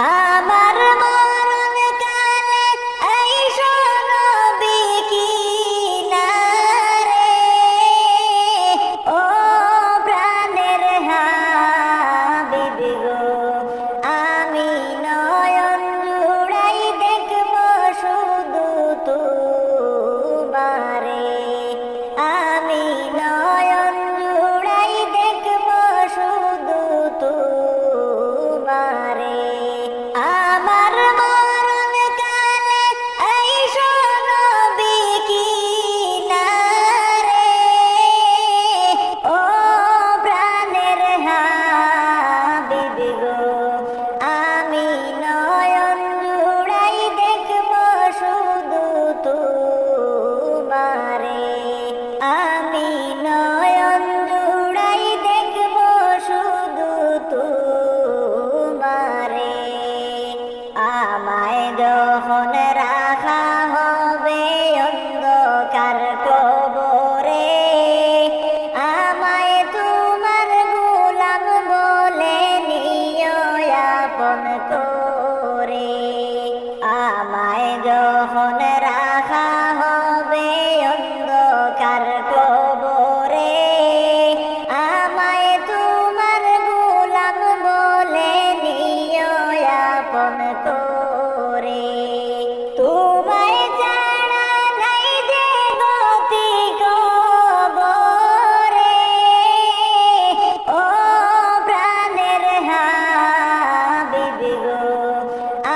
আমার মরণ কালে আইসো নবী কিনারে, ও প্রাণের হাবিব গো, আমি নয়ন জুড়াই দেখব শুধু তোমারে, আমি নয়ন জুড়াই দেখব শুধু তোমারে। আমার মরণ কালে আইসো নবী কিনারে, ও প্রাণের হাবিব গো, আমি নয়ন জুড়াই দেখব শুধু তোমারে, আমি নয়ন জুড়াই দেখব শুধু তোমারে। আমায় যখন রাখা হবে অন্ধকার কবরে, আমায় তোমার গোলাম বলে নিও আপন করে, আমায় যখন রাখা হবে অন্ধকার কবরে, আমায় তোমার গোলাম বলে নিও আপন করে। তোমায় ছাড়া নাই যে গতি কবরে, ও প্রাণের হাবিব গো,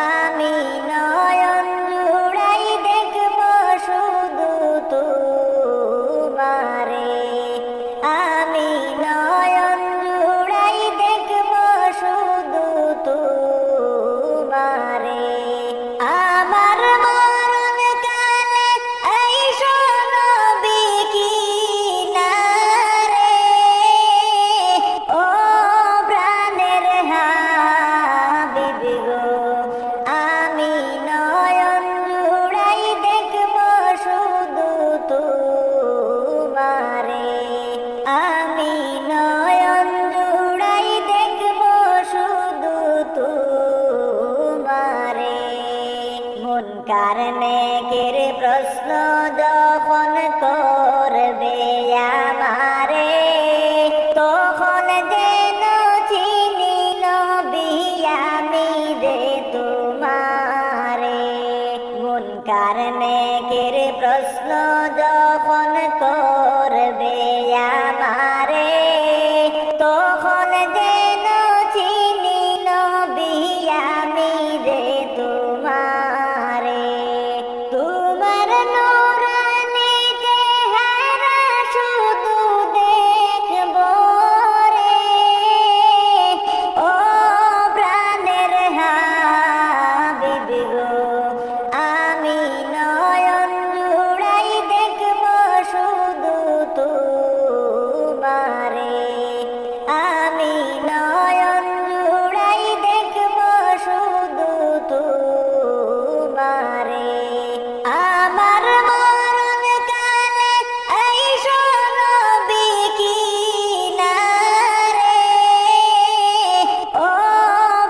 আমি নয়ন জুড়াই দেখব শুধু তোমারে, আমি নয়ন জুড়াই দেখব শুধু তোমারে। আমার মরণ কালে আইসো নবী কিনারে, ও প্রাণের হাবিব গো, আমি নয়ন জুড়াই দেখব শুধু তোমারে, আমি নয়ন জুড়াই দেখব শুধু তোমারে। মুনকার নেকির প্রশ্ন যখন করবে আমারে, তখন যেন চিনি নবী আমি রে তোমারে। মুনকার নেকির প্রশ্ন যখন করবে আমারে, তখন যেন চিনি নবী আমি রে তোমারে। তোমার নূরানি চেহারা শুধু দেখব রে, ও প্রাণের হাবিব গো, আমি নয়ন জুড়াই দেখব শুধু তোমারে, আমি নয়ন জুড়াই দেখব শুধু তোমারে। আমার মরণ কালে আইসো নবী কিনারে, ও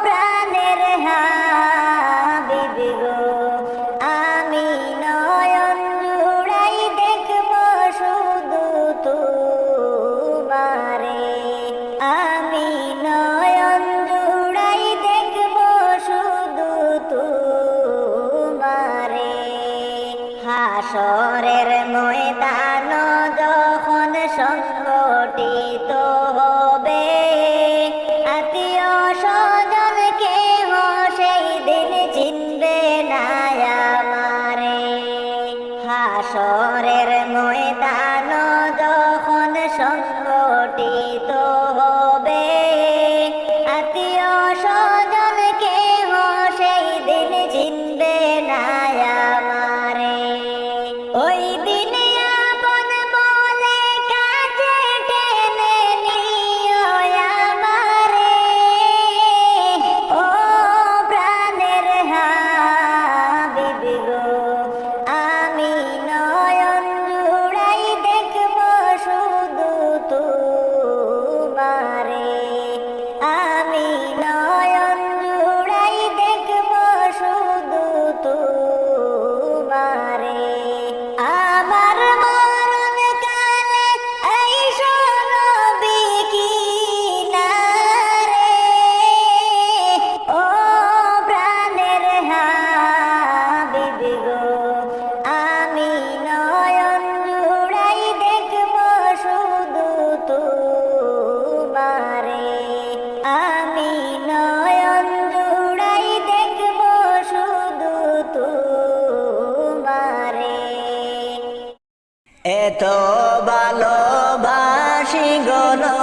প্রাণের হাবিব গো, আমি নয়ন জুড়াই দেখব শুধু তোমারে, আমি নয়ন জুড়াই দেখব শুধু তোমারে। হাসরের ময়দান যখন সংগঠিত হবে, আত্মীয় স্বজন কেহ সেই দিন চিনবে না আমারে। হাসরের ময়দান যখন সংগঠিত হবে, আত্মীয় স্বজন কেহ সেই দিন চিনবে না আমারে। ও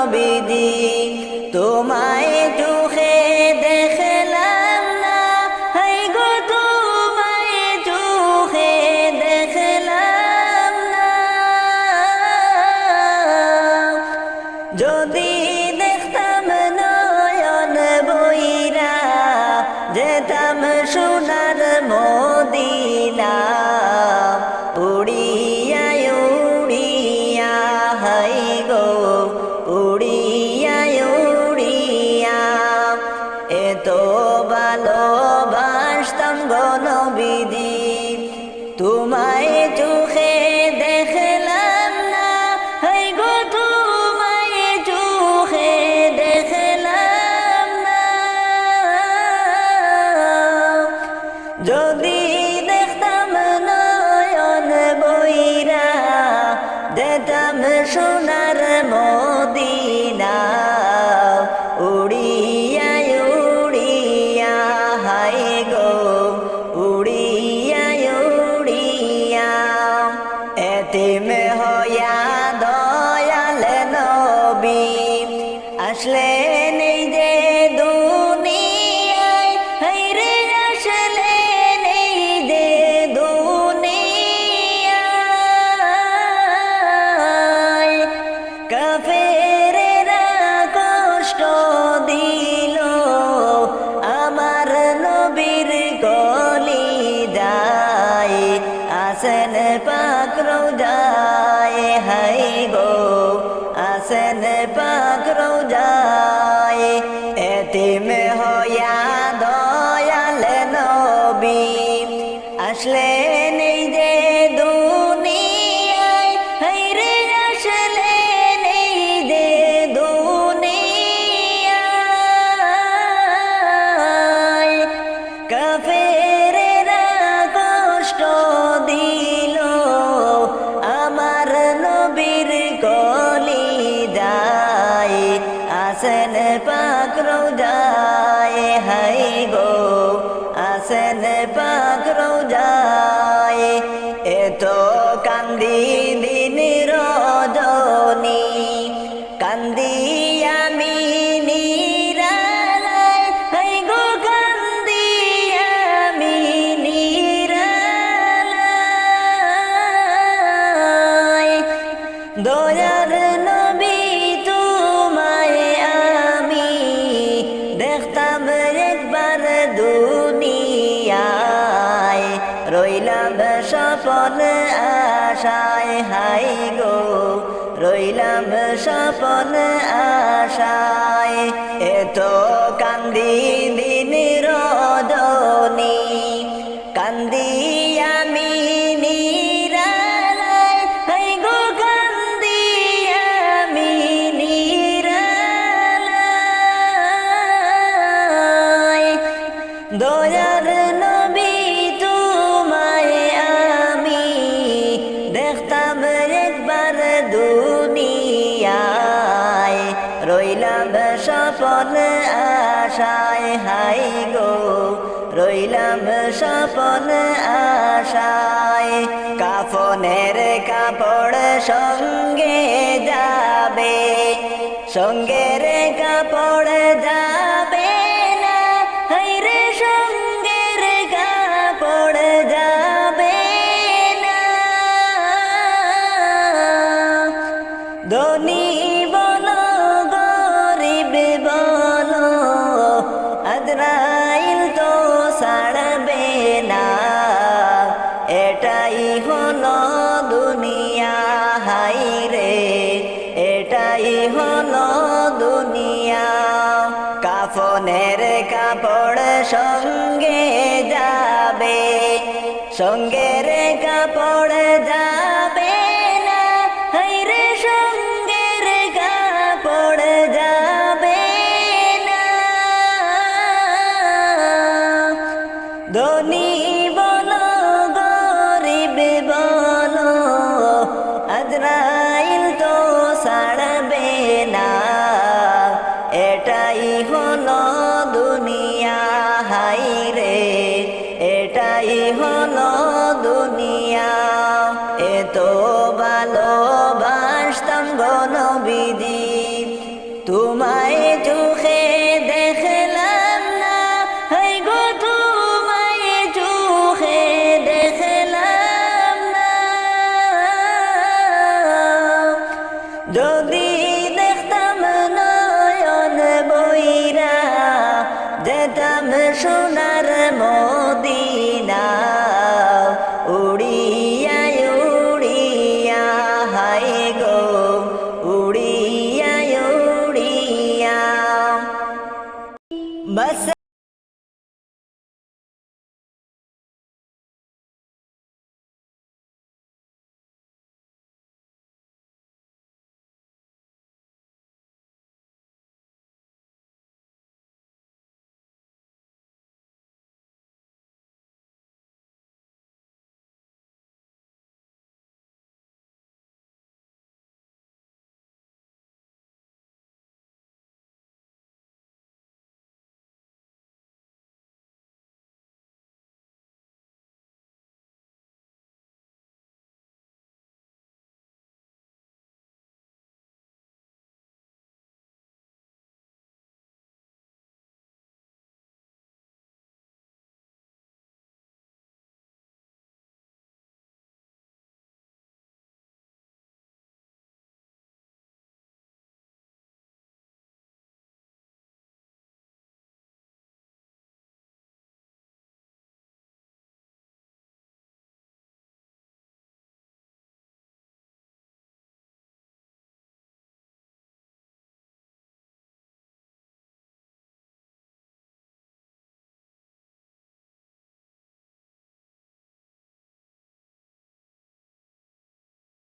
নবীজি তোমায় চোখে দেখলাম না, হাই গো তোমায় চোখে দেখলাম না। যদি দেখতাম নয়ন বইরা যেতাম সোনার মদিনা, উড়িয়া উড়িয়া হাই গো উড়িয়া উড়িয়া এত ভালোবাসতাম গো নবীজি তোমায় চোখে দেখলাম না, হাই গো তোমায় চোখে দেখলাম না। যদি দেখতাম নয়ন বইরা যেতাম সোনার মদিনা, উড়িয়া উড়িয়া হাই গো উড়িয়া উড়িয়া এতিম হইয়া দয়াল নবী আসলেন এই যে দুনিয়ায়, হাই রে আসলেন এই যে দুনিয়ায়। কাফেরেরা কষ্ট দিল আমার নবীর কলিজায়, আসেন পাক রওজায় হাই গো আসেন পাক রওজায়। এতিম হইয়া দয়াল নবী আসলেন এই যে দুনিয়ায়, হাই রে আসলেন এই যে দুনিয়ায়। কাফেরেরা কষ্ট দিল আমার নবীর কলিজায়, আসেন পাক রওজায় হাই গো আসেন পাক রওজায়। এত কান্দি দিন রজনী কান্দি আমি নিরালায়, হাই গো কান্দি আমি নিরালায়। দয়ার নবী তোমায় আমি দেখতাম একবার দুনিয়ায়, রইলাম স্বপন আশায় হাই গো রইলাম স্বপন আশায়। এত কান্দি দিন রজনী কান্দি আমি নিরালায়, হাই গো কান্দি আমি নিরালায়। দয়ার নবী তোমায় আমি দেখতাম একবার দুনিয়ায়, রইলাম স্বপন আশায় হাই গো রইলাম স্বপন আশায়। কাফনের কাপড় সঙ্গে যাবে সঙ্গের কাপড় যাবে না, হাই রে সঙ্গের কাপড় যাবে না। ধনী বলো গরিব বলো আজরাইল তো ছাড়বে না, এটাই হলো দুনিয়া হাই রে এটাই হলো দুনিয়া। কাফনের কাপড় সঙ্গে যাবে সঙ্গের কাপড় যাবে না, হাই রে সঙ্গের কাপড় যাবে না। ধনী বলো গরিব বলো আজরাইল তো ছাড়বে না, এটাই হলো দুনিয়া হাই রে এটাই হলো দুনিয়া। এত ভালোবাসতাম গো নবীজি মদিনা উড়িয়া উড়িয়া হায় গো উড়িয়া উড়িয়া বস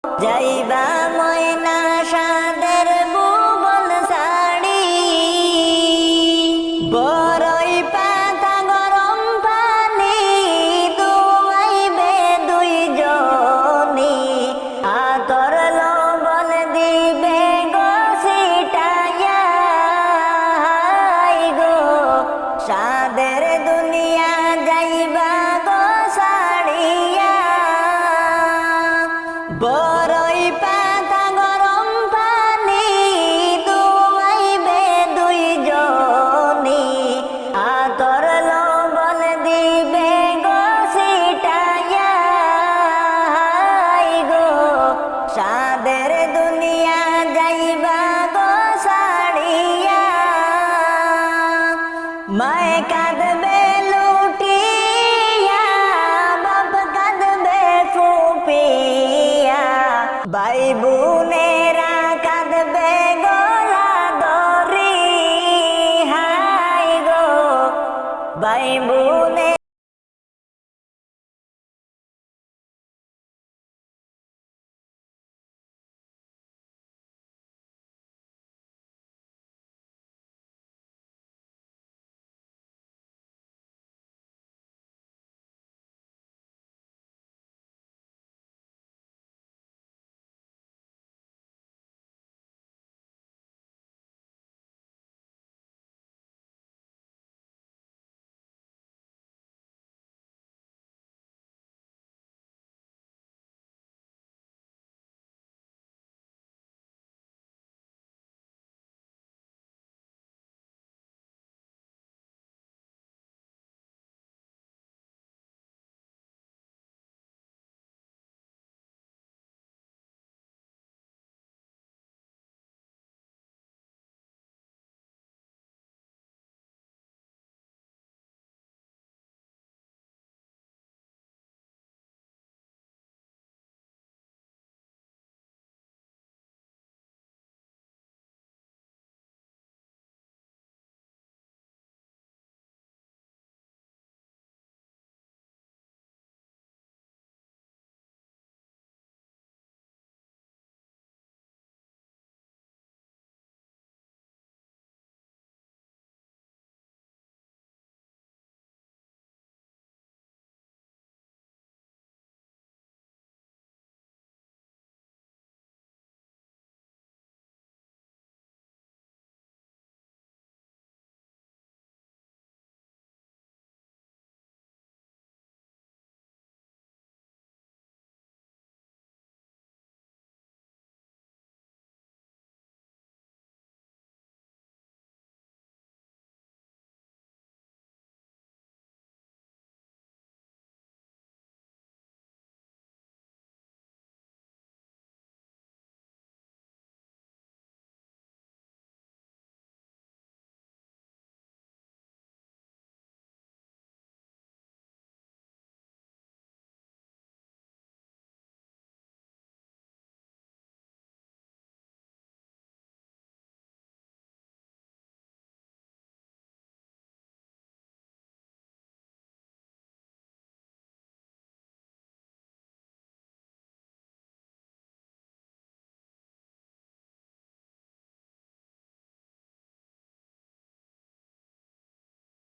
যাইবা ময়না সাদের ভুবন সাড়ি বড়ই পাতা গরম পানি দুয়াইবে দুইজনি আতর লবণ দিবে গো ছিটাইয়া গো সাদের দুনিয়া যাইবা গো সাড়িয়া বড়ই পাতা গরম পানি দুয়াইবে দুইজনি আতর লবণ দিবে গো ছিটাইয়া গো সাদের দুনিয়া যাইবা গো সাড়িয়া মায় কাঁদবে লুটিয়া বাপ কাঁদবে ফুপিয়া ভাই বোনেরা কাঁদবে গলা ধরি হাই গো ভাই বোনে